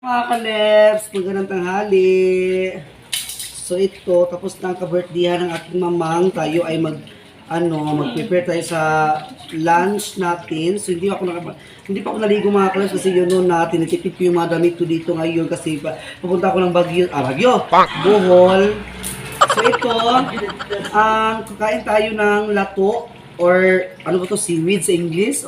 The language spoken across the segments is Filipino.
Mga kalebs, magandang tanghali. So ito, tapos na ang ka-birthdayhan ng aking mamang. Tayo ay mag-prepare tayo sa lunch natin. So hindi pa ako naligo mga kalebs kasi yun noon na tinitipid ko yung mga damit ko dito ngayon kasi pupunta ako ng Baguio, Bohol. So ito, kakain tayo ng lato or ano ba to, seaweed sa English?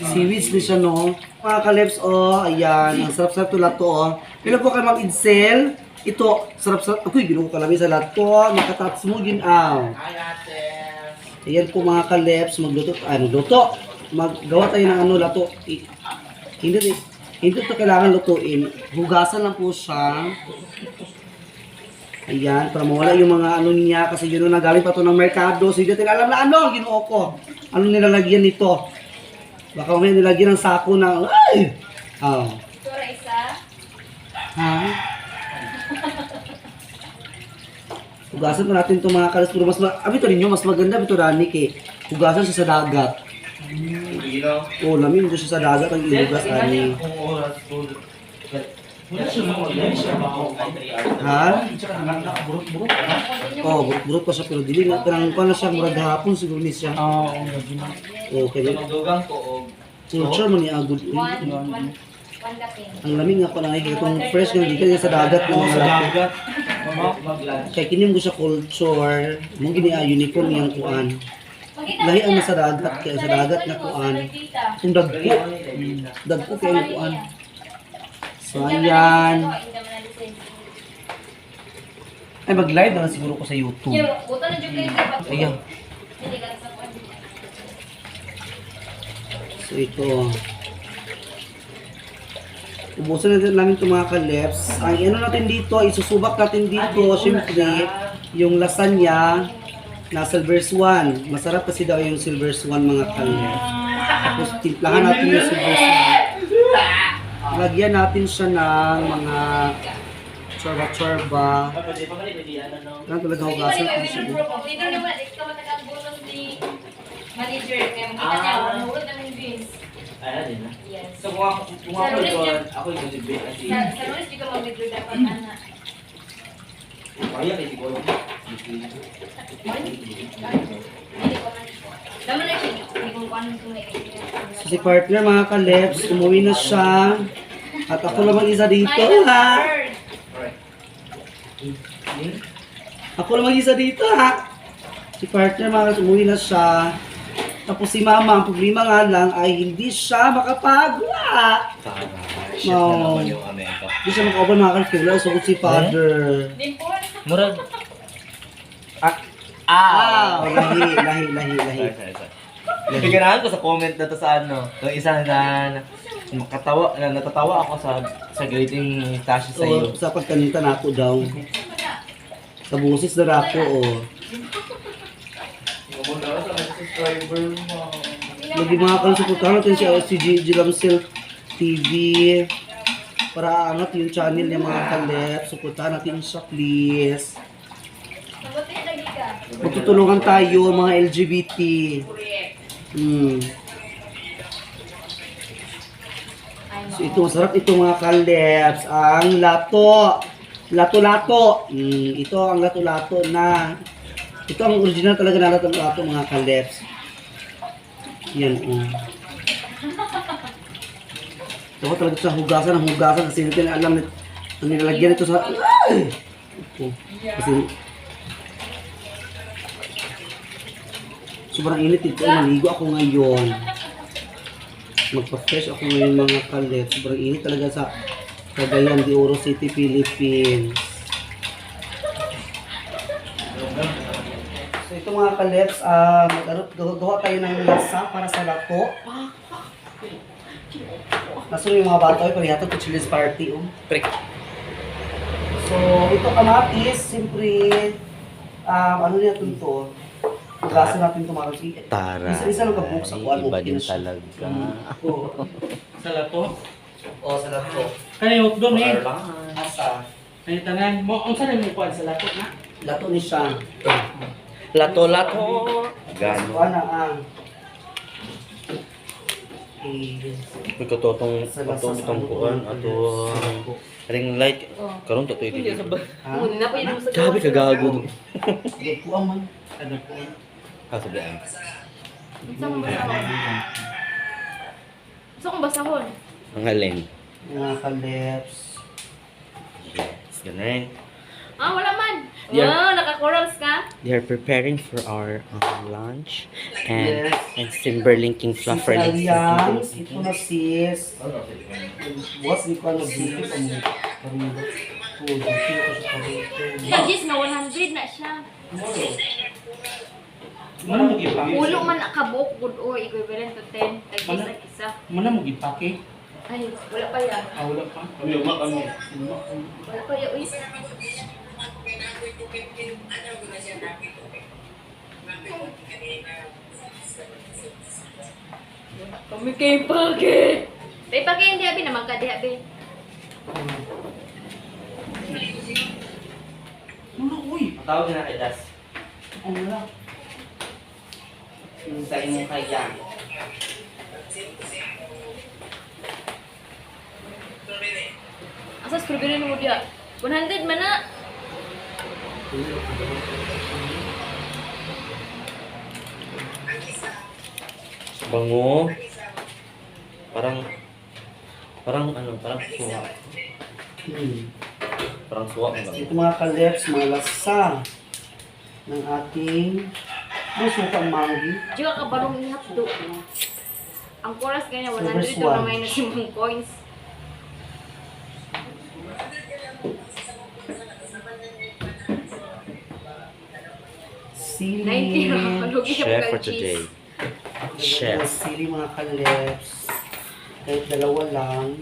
Seaweeds din siya, no? Mga kalebs, ayan. Ang sarap-sarap to lato, Pila po kayo mag-insel. Ito, sarap-sarap. Ako'y ginuho kalami sa lato. Makatats mo, ginaw. Ayan po mga kalebs, magluto. Luto. Maggawa tayo ng lato. Hindi to kailangan lutuin. Hugasan lang po siya. Ayan, para mawala yung mga niya. Kasi yun nagaling pa to ng merkado. So, hindi natin alam na ginuho ko. Ano nilalagyan nito? Baka may nilagyan ng sako na, ay! Tura isa? Ha? Hugasan pa natin itong mga kalas. Pero ito ninyo, mas maganda ito Ranik hugasan siya sa dagat. Lamin mo siya sa dagat ang ilugas, Ani. Ha? Burot pa siya, pero dili na. Parang siya, murag hapon siguro ni siya. Okay. Culture mo ni Agud. Ang lamig nga pala itong fresh nga dito sa dagat mo sa dagat. Kay kini mo sa culture, mo gini uniform yang kuan. Lahi ang sa dagat kay sa dagat na kuan. Kung dagko kay ang kuan. So ayan. Ay mag-live na siguro ko sa YouTube. Ayan. So ito. Ubusan namin itong mga kalebs. Ang natin dito, isusubak natin dito, syempre, yung lasagna na Silver's One. Masarap kasi daw yung Silver's One mga kalebs. Tapos timplahan natin yung Silver's One. Lagyan natin siya ng mga chorba-chorba. Ano talaga hugasan ko siya. Manager, kaya makita niya, nahulog namin beans. Din na? Yes. So kung ako doon, ako yung nag-debate kasi... Sa lunes, di ka mag-withdraw dapat, anak. Kaya kasi ko. Dama na siya, hindi ko paano kung So, si partner mga kalebs, umuwi na siya. At ako lamang isa dito, ha? Ako lamang isa dito, ha? Si partner mga kalebs, umuwi na siya. Tapos si mama, ang problema nga lang ay hindi siya makapagwa. No. Hindi siya makapagwa mga kalebs. So, si father. Murag. Lahi. Piganahan ko sa comment na to sa yung isa na natatawa ako sa greeting Tasha sa iyo. Sa pagkanita na ako daw. Sa busis na ako, Lagi mga kansuportahan natin si Gigi Lamsel TV para angat yung channel niya mga kalep. Suportahan natin siya please. Magtutulungan tayo mga LGBT. So ito masarap ito mga kaleps. Ang lato. Lato-lato. Ito ang lato-lato na. Ito ang original talaga na lato-lato mga kaleps. Yan. Ito talaga sa hugasan kasi hindi na alam ang nilalagyan ito sa... Kasi sobrang init ito. Naligo ako ngayon. Magpa-fresh ako ngayon mga kalit. Sobrang init talaga sa Cagayan de Oro City, Philippines. So ito mga kalets, gawa tayo ng lasa para sa lato. Nasaan yung mga bata ay paghihatag ko chili's party. So ito kamatis, siyempre, ano niya ito? Hugasan natin ito mga kalets. Tara. Isa-isa lang kabuk sa kuwan. Iba din talaga. Sa lato? Sa lato. Kanayot doon Asa? Kanay tanan mo, ang saan mo kuan sa lato na? Lato ni siya. Lato-lato. Gano. Ano ang Ito totong kuan ato Ring light. Oh. Karon to ito. Ha? Muna po yun sa Grabe ka gago. Hindi ko man. Ano po? Kasabihan. Sa kong basahon. Sa kong basahon. Ang halin. Mga kaleps. Yes, ganun. Ah, wala man. Yeah. Wow, naka-corals ka? They are preparing for our lunch and Yes. and Simberlinking Sis fluffer. Alians, ito na sis. What we call a beauty pa mo. Karulo. Oh, beauty ko sa karulo. Lagis na 100 na siya. Mana mo gipake? Ulo man nakabuk, good o, equivalent to 10. Lagis na isa. Mana mo gipake? Ay, wala pa yan. Ah, wala pa. Luma kami. Wala pa yan, uy. Kami kay Pake. Kay Pake hindi abi naman ka diha be. Ano, uy? Tawag na kay Das. Ang wala. Sa imong kaya. Asa strawberry mo diha? 100 man na. Bango. Parang ano, parang suwa. Parang suwa ang bango. Ito mga kaleps, mga lasa ng ating sukang manggi. Diyo ka barong ihapdo. Ang chorus kanya 100 First to one. na minus yung coins. Sili. 90 ra kalugi Chef ang for cheese. today. Mga Chef. Sili mga kaleps. Kahit dalawa lang.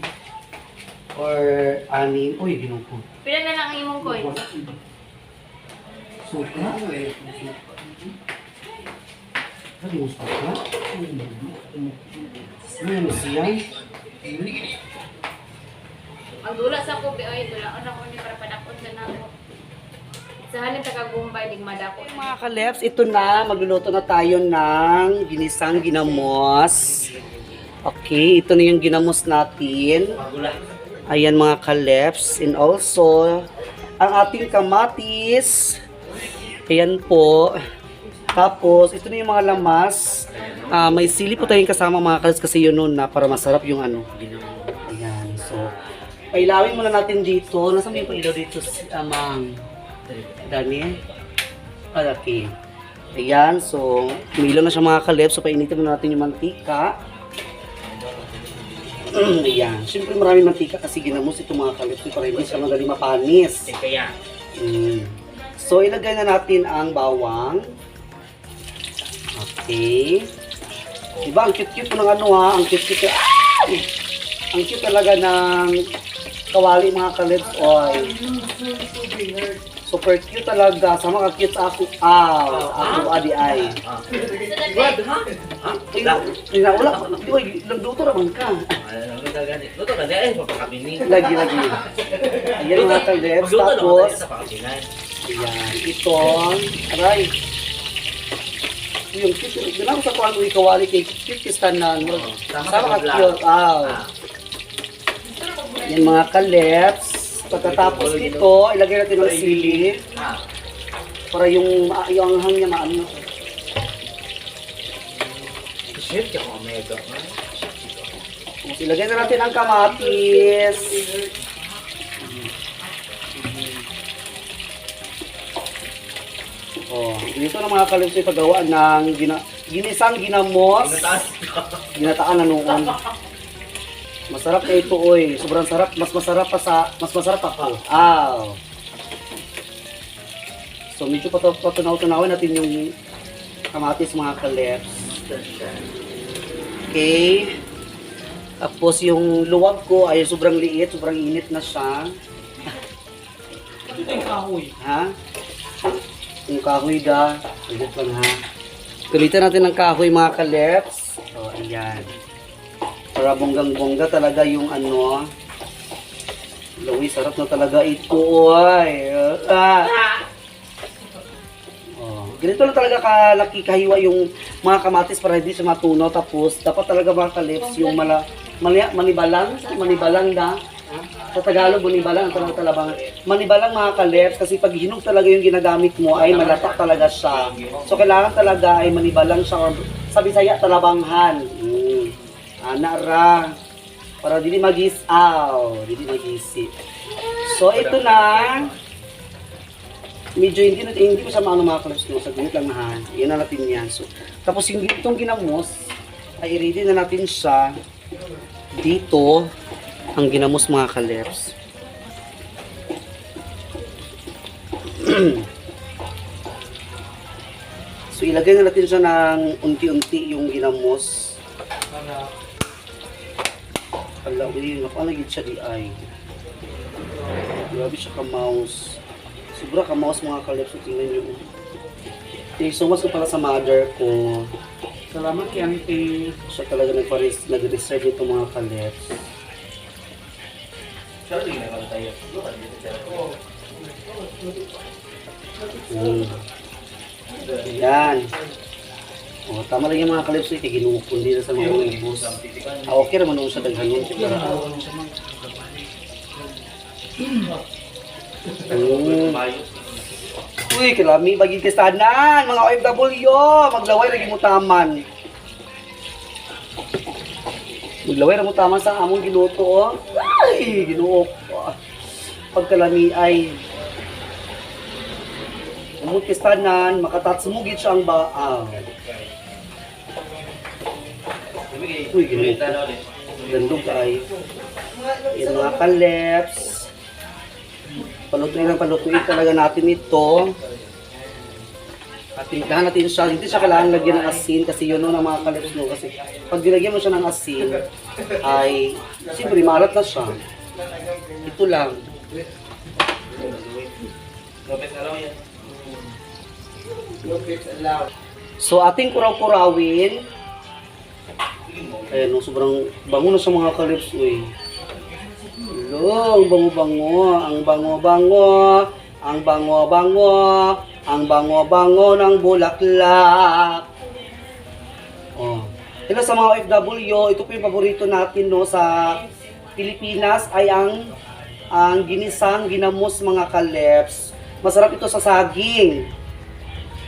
Or anim. Uy, ginong ko. Pila na lang ang imong coins? Suka? Ano yung suka? Ano yung siya? Ang dula sa kopi oy, dula ana ko ni para padakot sa nako. Sa halin taga-Gumbay dig madako. Mga kaleps, ito na. Magluluto na tayo ng ginisang ginamos. Okay, ito na yung ginamos natin. Ayan mga kaleps. And also, ang ating kamatis. Ayan po. Tapos, ito na yung mga lamas. May sili po tayong kasama mga kaleps kasi yun nun na para masarap yung ano. Ayan. So, pailawin muna natin dito. Nasaan ba yung pailaw dito? Amang. Dani. Okay. Ayan. So, umilo na siya mga kaleps. So, painitin muna natin yung mantika. Ayan. Siyempre maraming mantika kasi ginamos ito mga kaleps. Para hindi siya magaling mapanis. Kaya. So, ilagay na natin ang bawang. Okay. Diba, ang cute-cute po ng ano ha. Ang cute-cute. Ah! Ang cute talaga ng kawali mga kaleps oil. Super cute talaga. Sama ka cute sa ako. Ako adi ay. Tingnan, wala. Di ba, nagluto naman ka. Luto ka dahil papakapinig. Lagi. Ayan mga kaleps. Tapos, ayan, ito. Aray. Yung cute. Ganun sa kuhan mo ikawali kay cute kistanan. Sama ka cute. Yan mga kaleps. Pagkatapos nito, ilagay natin ang sili. Para yung anghang niya maano. Shit, yung omega. Tapos ilagay na natin ang kamatis. Oh, dito na mga kaleps ay paggawa ng ginisang ginamos. Ginataan na noon. Masarap na ito, oy. Sobrang sarap. Mas masarap ako. So, medyo patunaw-tunawin natin yung kamatis mga kaleps. Okay. Tapos yung luwag ko ay sobrang liit, sobrang init na siya. Ito yung kahoy. Ha? Yung kahoy da. Agad lang ha. Kulitan natin ng kahoy mga kaleps. So, ayan. Para bonggang-bongga talaga yung ano. Lawi, sarap na talaga ito. Oy. Ganito lang talaga kalaki kahiwa yung mga kamatis para hindi siya matunaw. Tapos, dapat talaga mga kalips yung manibalang na. Sa Tagalog, manibalang ang tanong talabangan. Manibalang mga kaleps, kasi pag hinog talaga yung ginagamit mo ay malatak talaga siya. So kailangan talaga ay manibalang siya or sa Bisaya talabanghan. Ana ra. Para dili magisaw, dili magisi. So ito na. Medyo hindi ko siya maano mga kaleps no, sa gunit lang na ha. Yan na natin yan. So, tapos yung itong ginamos, ay i-ready na natin siya dito. Ang ginamos mga kaleps. So ilagay na natin siya ng unti-unti yung ginamos. Alawin, nakalagid siya di ay. Grabe siya ka-mouse. Sobra ka-mouse mga kaleps. So tingnan nyo. Thank you so much ko para sa mother ko. Salamat kay Auntie. Siya talaga nag-reserve ito mga kaleps. Yan. O, tama lang yung mga kalips kay ginukon din sa mga ubos. Okay naman nung sa daghanon. Uy, kilami, baging kistanan, mga OFW, maglaway lagi mo taman. Maglaway na mo taman sa among ginuto, oh. Ay, ginuok. Pagkalami ay among kistanan, makatatsimugit siya ang baaw. Uy, ginuto. Gandog ay. Yan mga kaleps. Palutuin talaga natin ito. At tindahan natin siya. Hindi siya kailangan lagyan ng asin kasi yun ang mga kaleps no. Kasi pag nilagyan mo siya ng asin, ay siyempre maalat na siya. Ito lang. So ating kuraw-kurawin. Ayan, no, sobrang bango na siya mga kaleps. Uy. Hello, ang bango-bango, ang bango-bango, ang bango-bango, ang bango-bango ng bulaklak. Oh. Hello sa mga OFW, ito po yung paborito natin no sa Pilipinas ay ang ginisang ginamos mga kaleps. Masarap ito sa saging.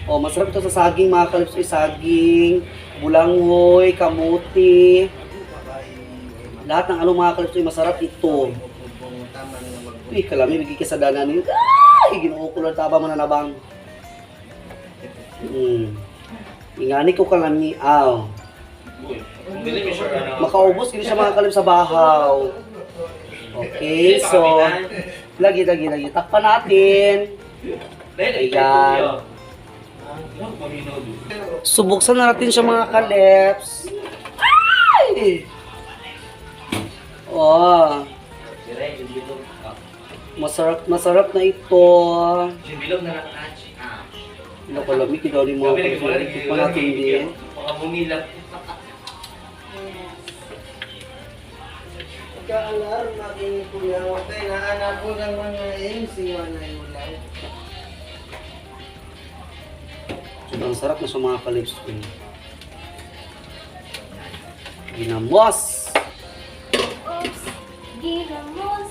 Oh, masarap ito sa saging mga kaleps, saging, bulanghoy, kamuti. Lahat ng ano mga kaleps ay masarap ito. Uy, kalami, bigay ka sa danan nyo. Ay, ginuo ko lang taba mananabang. Ingani ko kalami, aw. Makaubos, gini siya mga kaleps sa bahaw. Okay, so, lagi. Takpan natin. Ayan. Subuksan na natin siya mga kaleps. Ay! Oh. Masarap na ito. Nakalami, kidali mo. Tikpan natin din. Kaalar natin kuya, okay, nahanap ko ng mga MC na yun lang. Sobrang sarap na sa mga kalips ko. Ginamos! Ginamos.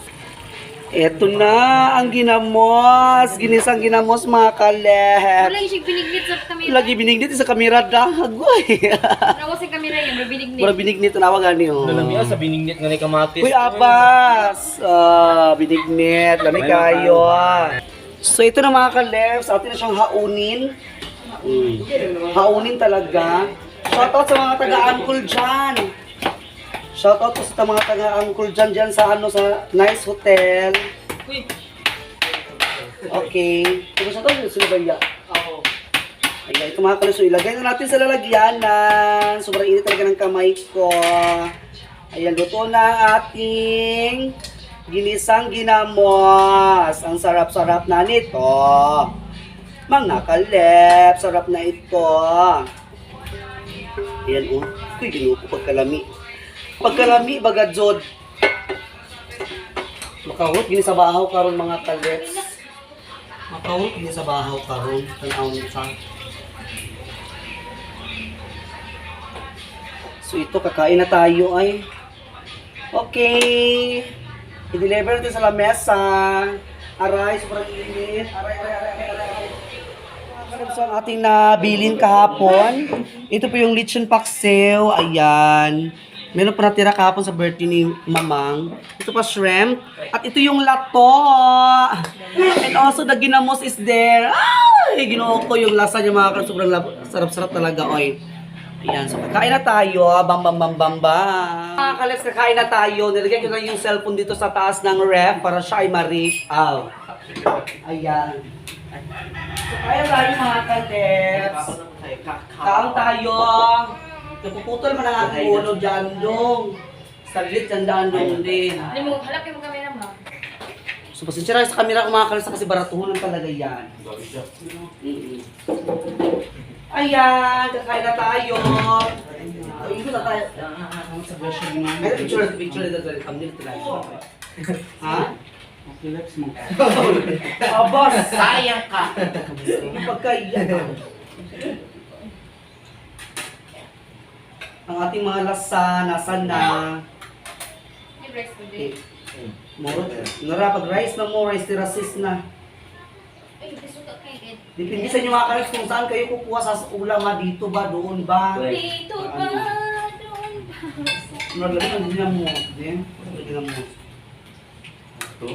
Eto na ang ginamos! Ginisang ginamos mga kalips! Wala yung binignit sa kamera. Lagi binignit sa kamera dahagoy. Rawas yung kamera yan, binignit. Mura binignit nawagan niyo. Nalamiya sa biningnit nga ni kamatis. Uy, abas! Binignit. Lami kayo. So, ito na mga kaleps. Atin na siyang haunin. Haunin talaga. Shoutout sa mga taga-angkol dyan. Shoutout po sa mga taga-angkol dyan sa sa Nice Hotel. Okay. Ito sa ito, sila ba iya? Ayan, ito mga kaleps. So, ilagay na natin sa lalagyanan. Sobrang init talaga ng kamay ko. Ayan, luto na ang ating ginisang ginamos. Ang sarap-sarap na nito. Mga kalep, sarap na ito. Ayan o. Uy, ginupo pagkalami. Pagkalami, bagadzod. Makahot, gini sa bahaw karon mga kaleps. Makahot, gini sa bahaw karon. Tanaw nito. So ito, kakain na tayo ay. Okay. I-deliver natin sa lamesa. Aray, sobrang init. Aray. So, ang ating nabilin kahapon. Ito po yung lechon paksiw. Ayan. Meron pa natira kahapon sa birthday ni Mamang. Ito pa shrimp. At ito yung lato. And also the ginamos is there. Ay, ginoo ko yung lasa niya mga sobrang sarap-sarap talaga. Oy. Ayan, so kakain na tayo. Bam. Mga kalis, kakain na tayo. Nilagyan ko lang yung cellphone dito sa taas ng ref para siya ay ma-reach out. Ayan. So, kaya tayo mga kalis. Kaang tayo. Napuputol man ang ating ulo dyan dong. Saglit dyan dong din. Ano mo, halapin mo kami naman. So, pasensya na sa camera ko mga kalis kasi baratuhan lang talaga yan. Ayan, kakain na tayo. Ay, ito na tayo. Sa version mo. Ay, picture na tayo. Thumbnail ito lang. Ha? Relax mo. Abas! Sayang ka! Pagkaiyan. Ang ating mga lasa, nasa na. Yung rice ko din. Nara, pag rice na mo, rice tirasis na. Ay, gusto ka kay Ed. Depende sa inyo mga kalis kung saan kayo kukuha sa ulam ha, dito ba, doon ba? Dito ba? Doon ba? Nalagay ang dinamo. Then, dinamo. Ito?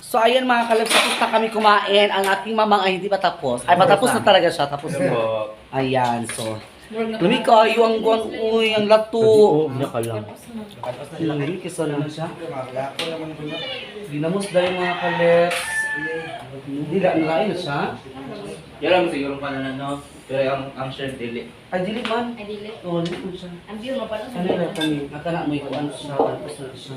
So ayan mga kalabs, tapos na kami kumain. Ang ating mamang ay hindi pa tapos. Ay patapos na talaga siya, tapos na. Ayan, so. Lumi kayo ang guwan, uy, ang lato. ka lang. Lumi, kisa naman siya. Ginamos dahil mga kalabs. Hindi na siya. Yan lang siguro pa na no. Pero ang share dili. Ay, dili man. Ay, dili. Oo, dili man siya. Ang view mo pala. Ano na kami? Nakala mo ikuan siya, tapos na siya.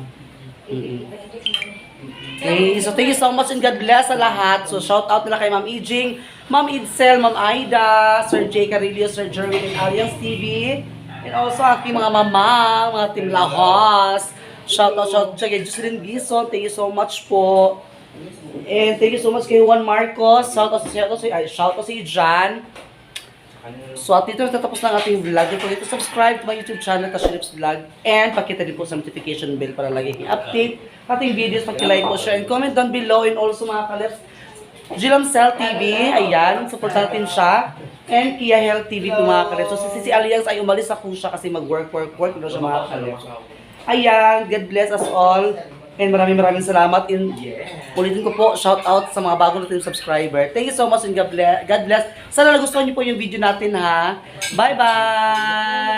Okay, so thank you so much and God bless sa lahat. So shout out nila kay Ma'am Ijing, Ma'am Idsel, Ma'am Aida, Sir Jay Carillo, Sir Jerwin and Alliance TV. And also aking mga mama, mga team Lahos. Shout out kay Jocelyn Bison. Thank you so much po. And thank you so much kay Juan Marcos. Shout out si Jan. So at dito natatapos na ang ating vlog. Don't forget to subscribe to my YouTube channel, Tashilips Vlog. And pakita din po sa notification bell para lagi i-update ating videos. Pag-like po, share, and comment down below. And also mga kalips, Jilam Cell TV, ayan, support natin siya. And Kia Health TV po mga kalips. So si Alliance ay umalis na po siya kasi mag-work. Ano siya mga kalips. Ayan, God bless us all. And maraming salamat. And ulitin ko po, shout out sa mga bago natin subscriber. Thank you so much and God bless. Sana nagustuhan niyo po yung video natin ha. Bye-bye!